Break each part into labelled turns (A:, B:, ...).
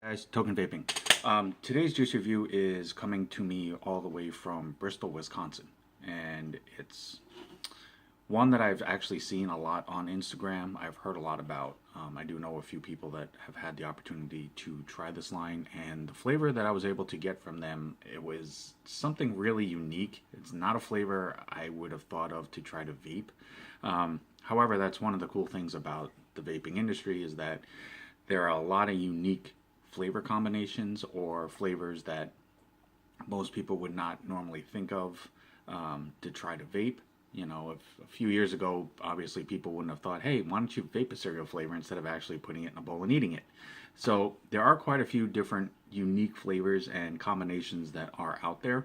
A: Guys, Token Vaping. Today's juice review is coming to me all the way from Bristol, Wisconsin, and it's one that I've actually seen a lot on Instagram. I've heard a lot about. I do know a few people that have had the opportunity to try this line, and the flavor that I was able to get from them, it was something really unique. It's not a flavor I would have thought of to try to vape. However, that's one of the cool things about the vaping industry is that there are a lot of unique flavor combinations or flavors that most people would not normally think of to try to vape. You know, if a few years ago, obviously people wouldn't have thought, hey, why don't you vape a cereal flavor instead of actually putting it in a bowl and eating it? So there are quite a few different unique flavors and combinations that are out there.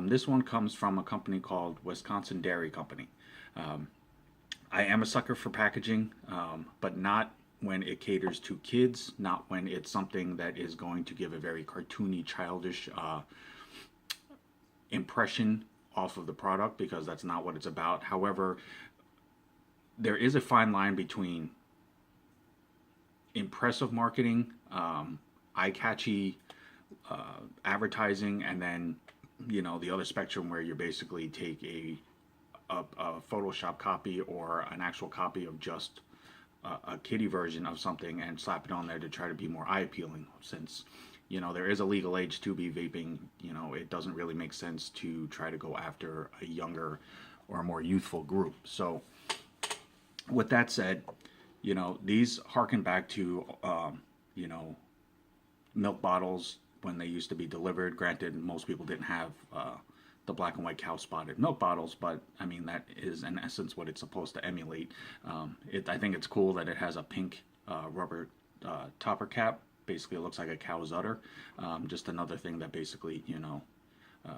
A: This one comes from a company called Wisconsin Dairy Company. I am a sucker for packaging, but not when it caters to kids, not when it's something that is going to give a very cartoony, childish impression off of the product, because that's not what it's about. However, there is a fine line between impressive marketing, eye-catchy advertising, and then, you know, the other spectrum where you basically take a Photoshop copy or an actual copy of just a kiddie version of something and slap it on there to try to be more eye appealing. Since, you know, there is a legal age to be vaping, you know, it doesn't really make sense to try to go after a younger or a more youthful group. So with that said, you know, these harken back to you know, milk bottles when they used to be delivered. Granted, most people didn't have the black and white cow spotted milk bottles, but I mean, that is in essence what it's supposed to emulate. I think it's cool that it has a pink rubber topper cap. Basically, it looks like a cow's udder. Just another thing that basically, you know,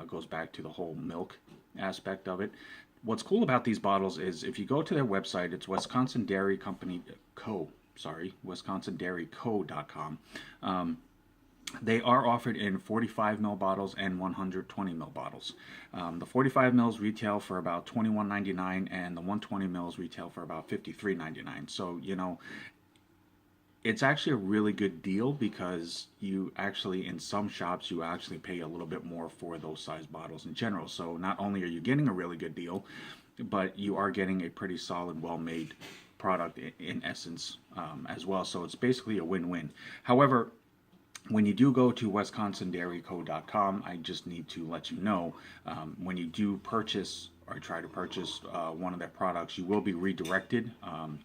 A: goes back to the whole milk aspect of it. What's cool about these bottles is if you go to their website, it's Wisconsin Dairy Company Co. Sorry, WisconsinDairyCo.com. They are offered in 45 ml bottles and 120 ml bottles. The 45 mls retail for about $21.99, and the 120 mls retail for about $53.99. So, you know, it's actually a really good deal, because you actually, in some shops, you actually pay a little bit more for those size bottles in general. So not only are you getting a really good deal, but you are getting a pretty solid, well-made product in essence as well. So it's basically a win-win. However, when you do go to WisconsinDairyCo.com, I just need to let you know, when you do purchase or try to purchase one of their products, you will be redirected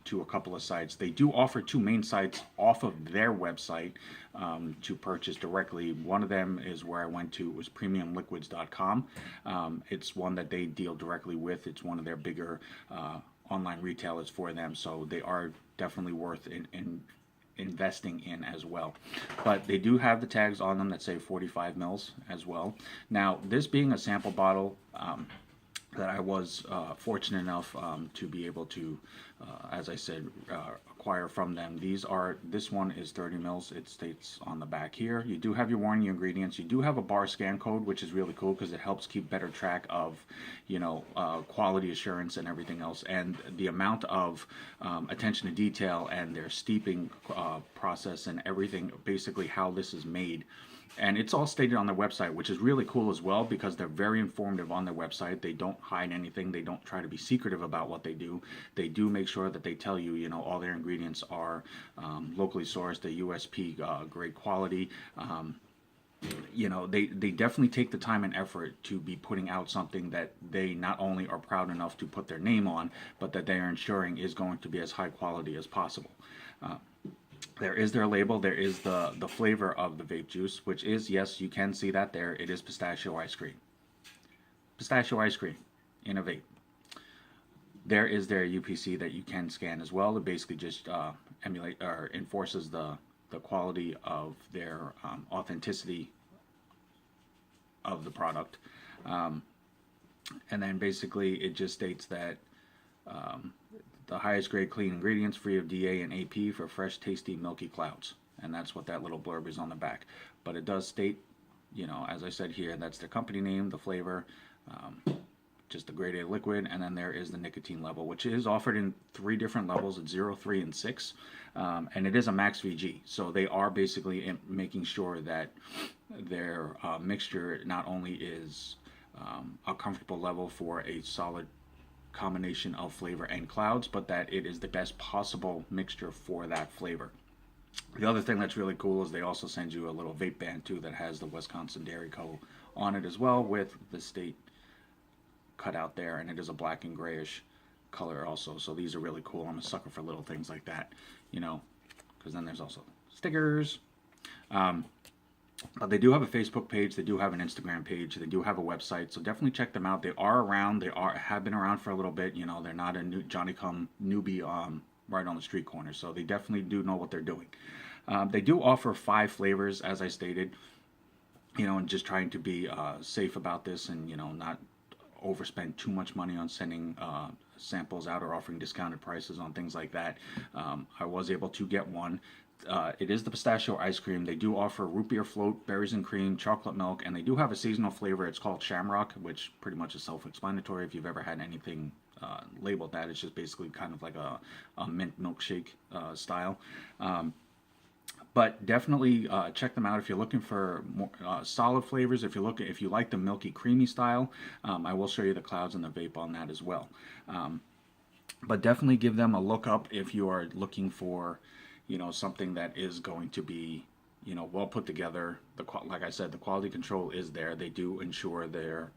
A: to a couple of sites. They do offer two main sites off of their website to purchase directly. One of them is where I went to, was PremiumLiquids.com. It's one that they deal directly with. It's one of their bigger online retailers for them, so they are definitely worth investing in as well. But they do have the tags on them that say 45 mils as well. Now, this being a sample bottle that I was fortunate enough to be able to, as I said, acquire from them. This one is 30 mils. It states on the back here. You do have your warning ingredients. You do have a bar scan code, which is really cool because it helps keep better track of, you know, quality assurance and everything else, and the amount of attention to detail and their steeping process and everything, basically how this is made. And it's all stated on their website, which is really cool as well, because they're very informative on their website. They don't hide anything. They don't try to be secretive about what they do. They do make sure that they tell you, you know, all their ingredients are locally sourced, the USP grade quality. You know, they definitely take the time and effort to be putting out something that they not only are proud enough to put their name on, but that they are ensuring is going to be as high quality as possible. There is their label. There is the flavor of the vape juice, which is, yes, you can see that there. It is pistachio ice cream. Pistachio ice cream in a vape. There is their UPC that you can scan as well. It basically just emulate or enforces the quality of their authenticity of the product. And then basically it just states that the highest grade clean ingredients, free of DA and AP, for fresh, tasty, milky clouds. And that's what that little blurb is on the back. But it does state, you know, as I said here, that's their company name, the flavor, just the grade A liquid, and then there is the nicotine level, which is offered in 3 different levels at 0, 3, and 6. And it is a max VG, so they are basically making sure that their mixture not only is a comfortable level for a solid combination of flavor and clouds, but that it is the best possible mixture for that flavor. The other thing that's really cool is they also send you a little vape band too that has the Wisconsin Dairy Co. on it as well, with the state cut out there, and it is a black and grayish color also. So these are really cool. I'm a sucker for little things like that, you know, because then there's also stickers. But they do have a Facebook page, they do have an Instagram page, they do have a website, so definitely check them out. They are around, have been around for a little bit, you know, they're not a new Johnny-come newbie right on the street corner, so they definitely do know what they're doing. They do offer 5 flavors, as I stated, you know, and just trying to be safe about this and, you know, not overspend too much money on sending samples out or offering discounted prices on things like that. I was able to get one. It is the pistachio ice cream. They do offer root beer float, berries and cream, chocolate milk, and they do have a seasonal flavor. It's called Shamrock, which pretty much is self-explanatory. If you've ever had anything labeled that, it's just basically kind of like a mint milkshake style. But definitely check them out if you're looking for more solid flavors. If you like the milky, creamy style, I will show you the clouds and the vape on that as well. But definitely give them a look up if you are looking for, you know, something that is going to be, you know, well put together. Like I said, the quality control is there. They do ensure their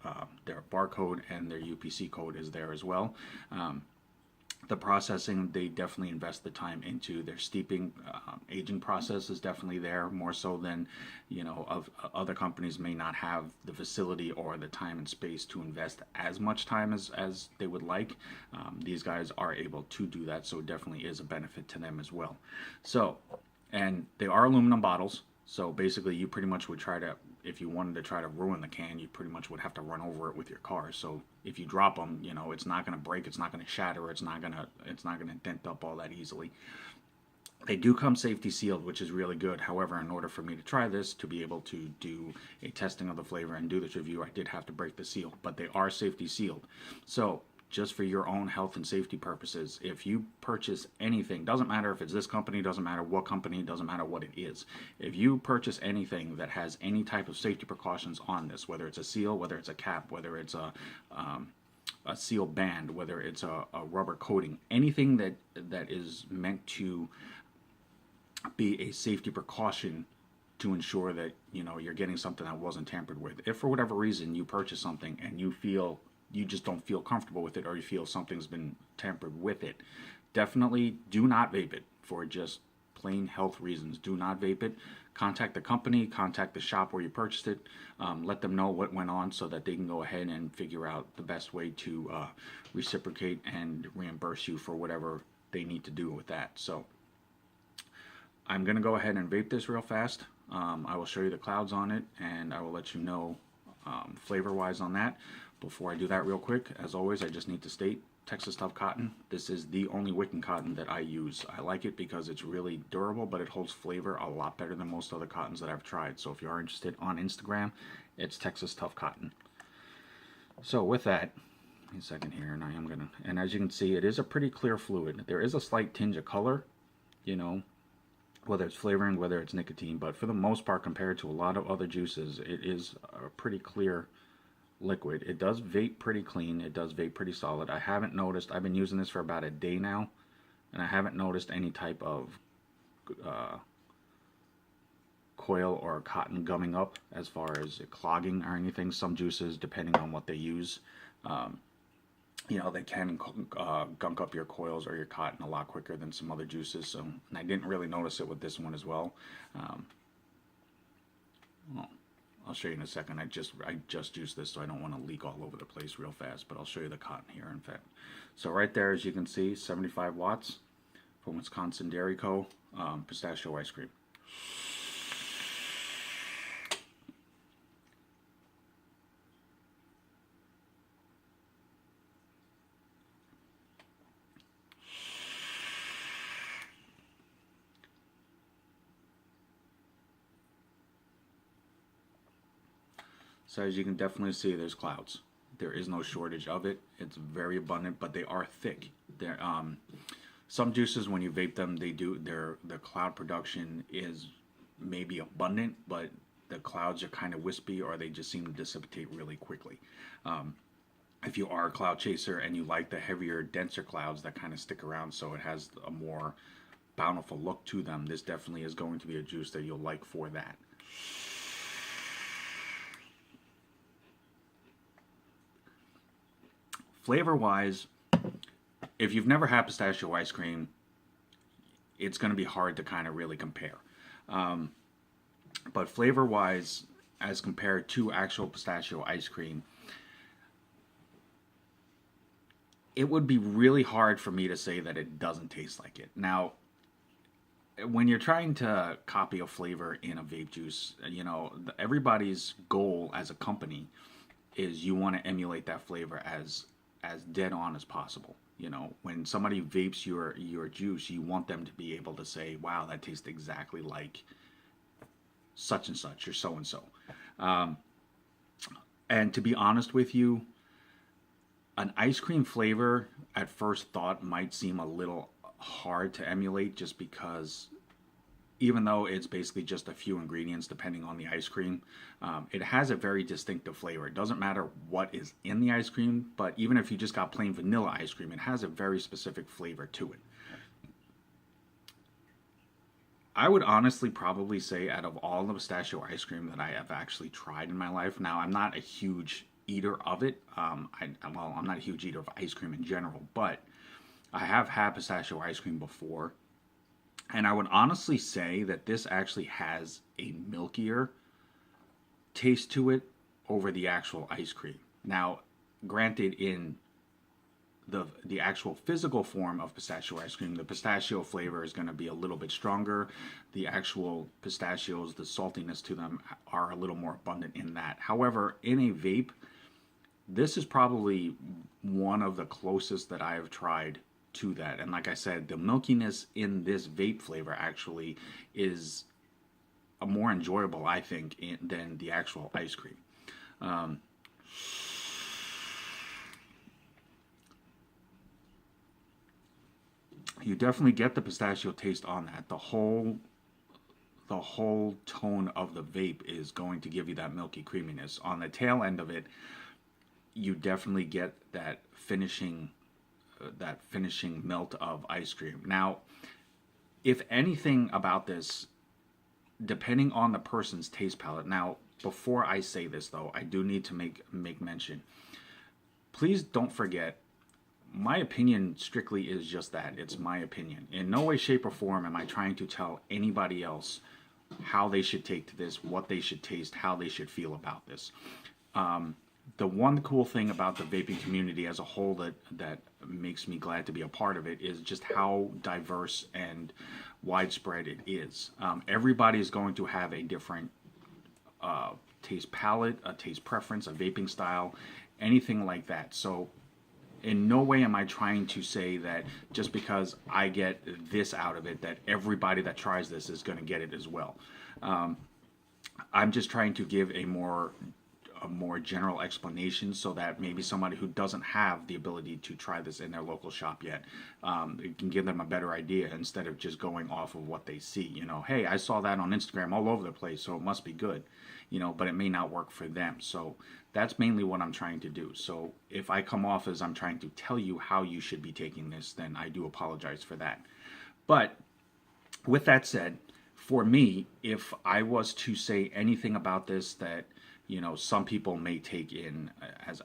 A: barcode and their UPC code is there as well. The processing, they definitely invest the time into. Their steeping, aging process is definitely there, more so than, you know, of other companies may not have the facility or the time and space to invest as much time as they would like. These guys are able to do that, so it definitely is a benefit to them as well. So, and they are aluminum bottles, so basically you pretty much would try to, if you wanted to try to ruin the can, you pretty much would have to run over it with your car. So if you drop them, you know, it's not going to break, it's not going to shatter, it's not going to dent up all that easily. They do come safety sealed, which is really good. However, in order for me to try this, to be able to do a testing of the flavor and do this review, I did have to break the seal, but they are safety sealed. So just for your own health and safety purposes, if you purchase anything, doesn't matter if it's this company, doesn't matter what company, doesn't matter what it is, if you purchase anything that has any type of safety precautions on this, whether it's a seal, whether it's a cap, whether it's a seal band, whether it's a rubber coating, anything that is meant to be a safety precaution to ensure that, you know, you're getting something that wasn't tampered with. If for whatever reason you purchase something and you just don't feel comfortable with it, or you feel something's been tampered with it, definitely do not vape it for just plain health reasons. Do not vape it. Contact the company, contact the shop where you purchased it, let them know what went on so that they can go ahead and figure out the best way to reciprocate and reimburse you for whatever they need to do with that. So I'm going to go ahead and vape this real fast. I will show you the clouds on it, and I will let you know flavor-wise on that. Before I do that real quick, as always, I just need to state, Texas Tough Cotton. This is the only wicking cotton that I use. I like it because it's really durable, but it holds flavor a lot better than most other cottons that I've tried. So if you are interested, on Instagram, it's Texas Tough Cotton. So with that, give me a second here, and and as you can see, it is a pretty clear fluid. There is a slight tinge of color, you know, whether it's flavoring, whether it's nicotine, but for the most part, compared to a lot of other juices, it is a pretty clear liquid. It does vape pretty clean. It does vape pretty solid. I haven't noticed, I've been using this for about a day now, and I haven't noticed any type of coil or cotton gumming up as far as clogging or anything. Some juices, depending on what they use, you know, they can gunk up your coils or your cotton a lot quicker than some other juices. So, and I didn't really notice it with this one as well. Well, I'll show you in a second. I just used this, so I don't want to leak all over the place real fast, but I'll show you the cotton here, in fact. So right there, as you can see, 75 watts from Wisconsin Dairy Co. Pistachio ice cream. So as you can definitely see, there's clouds. There is no shortage of it. It's very abundant, but they are thick. They're some juices when you vape them, they do their cloud production is maybe abundant, but the clouds are kind of wispy or they just seem to dissipate really quickly. If you are a cloud chaser and you like the heavier, denser clouds that kind of stick around so it has a more bountiful look to them, this definitely is going to be a juice that you'll like for that. Flavor wise, if you've never had pistachio ice cream, it's going to be hard to kind of really compare. But flavor wise, as compared to actual pistachio ice cream, it would be really hard for me to say that it doesn't taste like it. Now, when you're trying to copy a flavor in a vape juice, you know, everybody's goal as a company is you want to emulate that flavor as dead on as possible. You know, when somebody vapes your juice, you want them to be able to say, wow, that tastes exactly like such and such or so and so. And to be honest with you, an ice cream flavor at first thought might seem a little hard to emulate, just because even though it's basically just a few ingredients depending on the ice cream, it has a very distinctive flavor. It doesn't matter what is in the ice cream, but even if you just got plain vanilla ice cream, it has a very specific flavor to it. I would honestly probably say out of all the pistachio ice cream that I have actually tried in my life, now I'm not a huge eater of it. I'm not a huge eater of ice cream in general, but I have had pistachio ice cream before. And I would honestly say that this actually has a milkier taste to it over the actual ice cream. Now, granted, in the actual physical form of pistachio ice cream, the pistachio flavor is going to be a little bit stronger. The actual pistachios, the saltiness to them are a little more abundant in that. However, in a vape, this is probably one of the closest that I have tried to that. And like I said, the milkiness in this vape flavor actually is a more enjoyable, I think, than the actual ice cream. You definitely get the pistachio taste on that. The whole tone of the vape is going to give you that milky creaminess. On the tail end of it, you definitely get that finishing melt of ice cream. Now, if anything about this, depending on the person's taste palette. Now, before I say this though, I do need to make mention. Please don't forget, my opinion strictly is just that. It's my opinion. In no way, shape, or form am I trying to tell anybody else how they should take to this, what they should taste, how they should feel about this. The one cool thing about the vaping community as a whole that makes me glad to be a part of it is just how diverse and widespread it is. Everybody is going to have a different taste palette, a taste preference, a vaping style, anything like that. So in no way am I trying to say that just because I get this out of it, that everybody that tries this is going to get it as well. I'm just trying to give a more general explanation so that maybe somebody who doesn't have the ability to try this in their local shop yet, it can give them a better idea instead of just going off of what they see. You know, hey, I saw that on Instagram all over the place, so it must be good. You know, but it may not work for them. So that's mainly what I'm trying to do. So if I come off as I'm trying to tell you how you should be taking this, then I do apologize for that. But with that said, for me, if I was to say anything about this that, you know, some people may take in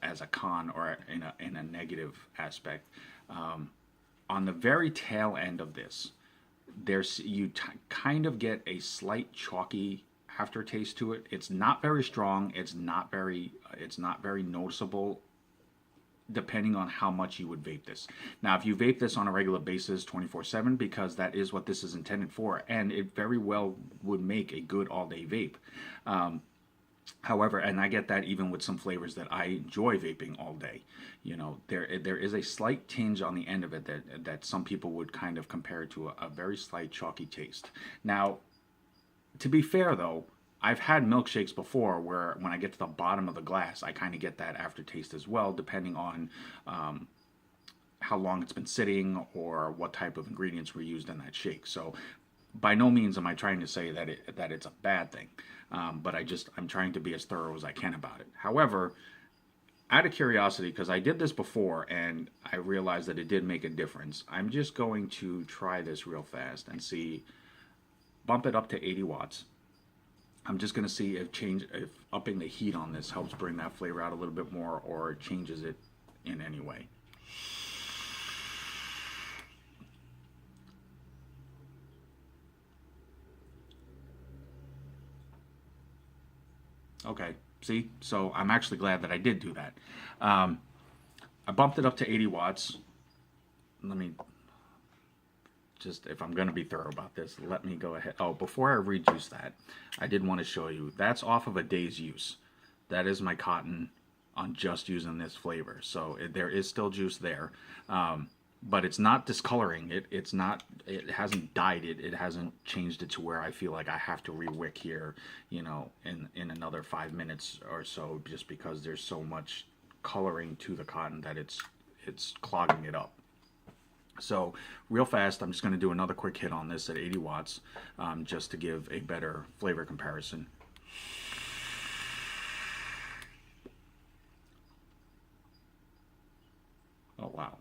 A: as a con or in a negative aspect, on the very tail end of this, kind of get a slight chalky aftertaste to it. It's not very strong. It's not very noticeable, depending on how much you would vape this. Now, if you vape this on a regular basis 24/7, because that is what this is intended for, and it very well would make a good all-day vape. However, and I get that even with some flavors that I enjoy vaping all day, you know, there is a slight tinge on the end of it that some people would kind of compare to a very slight chalky taste. Now, to be fair though, I've had milkshakes before where when I get to the bottom of the glass, I kind of get that aftertaste as well, depending on how long it's been sitting or what type of ingredients were used in that shake. So by no means am I trying to say that it's a bad thing, but I'm trying to be as thorough as I can about it. However, out of curiosity, because I did this before and I realized that it did make a difference, I'm just going to try this real fast and see, bump it up to 80 watts. I'm just going to see if upping the heat on this helps bring that flavor out a little bit more or changes it in any way. Okay, see? So I'm actually glad that I did do that. I bumped it up to 80 watts. Let me just, if I'm going to be thorough about this, let me go ahead. Oh, before I rejuice that, I did want to show you, that's off of a day's use. That is my cotton on just using this flavor. So there is still juice there. But it's not discoloring it. It hasn't dyed it. It hasn't changed it to where I feel like I have to re-wick here, you know, in another 5 minutes or so, just because there's so much coloring to the cotton that it's clogging it up. So real fast, I'm just going to do another quick hit on this at 80 watts, just to give a better flavor comparison. Oh, wow.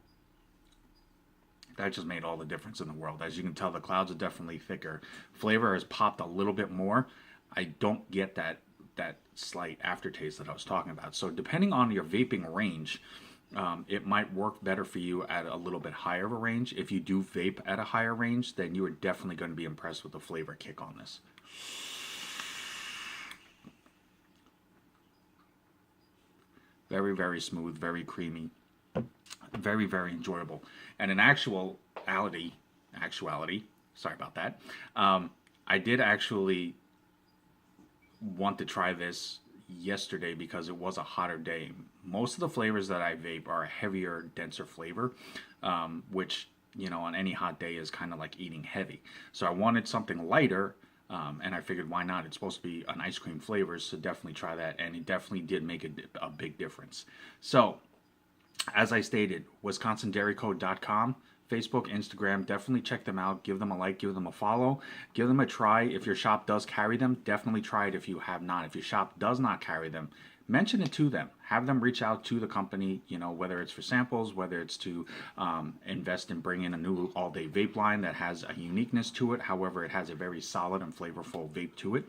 A: That just made all the difference in the world. As you can tell, the clouds are definitely thicker. Flavor has popped a little bit more. I don't get that slight aftertaste that I was talking about. So depending on your vaping range, it might work better for you at a little bit higher of a range. If you do vape at a higher range, then you are definitely going to be impressed with the flavor kick on this. Very, very smooth, very creamy. Very, very enjoyable. And in actuality, sorry about that, I did actually want to try this yesterday because it was a hotter day. Most of the flavors that I vape are a heavier, denser flavor, which, you know, on any hot day is kind of like eating heavy. So I wanted something lighter, and I figured why not? It's supposed to be an ice cream flavor, so definitely try that. And it definitely did make a big difference. So as I stated, WisconsinDairyCo.com, Facebook, Instagram, definitely check them out. Give them a like, give them a follow, give them a try. If your shop does carry them, definitely try it if you have not. If your shop does not carry them, mention it to them. Have them reach out to the company, you know, whether it's for samples, whether it's to invest in bringing a new all-day vape line that has a uniqueness to it. However, it has a very solid and flavorful vape to it.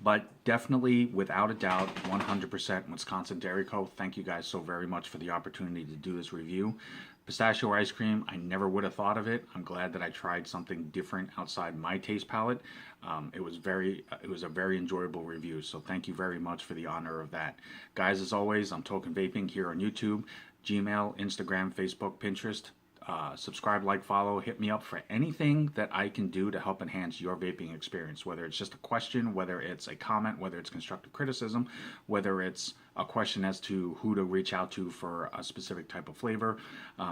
A: But definitely, without a doubt, 100% Wisconsin Dairy Co. Thank you guys so very much for the opportunity to do this review. Pistachio ice cream, I never would have thought of it. I'm glad that I tried something different outside my taste palette. It was a very enjoyable review, so thank you very much for the honor of that. Guys, as always, I'm Token Vaping here on YouTube, Gmail, Instagram, Facebook, Pinterest. Subscribe, like, follow, hit me up for anything that I can do to help enhance your vaping experience, whether it's just a question, whether it's a comment, whether it's constructive criticism, whether it's a question as to who to reach out to for a specific type of flavor,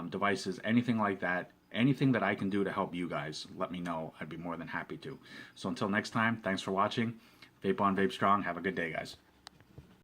A: devices, anything like that. Anything that I can do to help you guys, let me know. I'd be more than happy to. So until next time, thanks for watching. Vape on, vape strong. Have a good day, guys.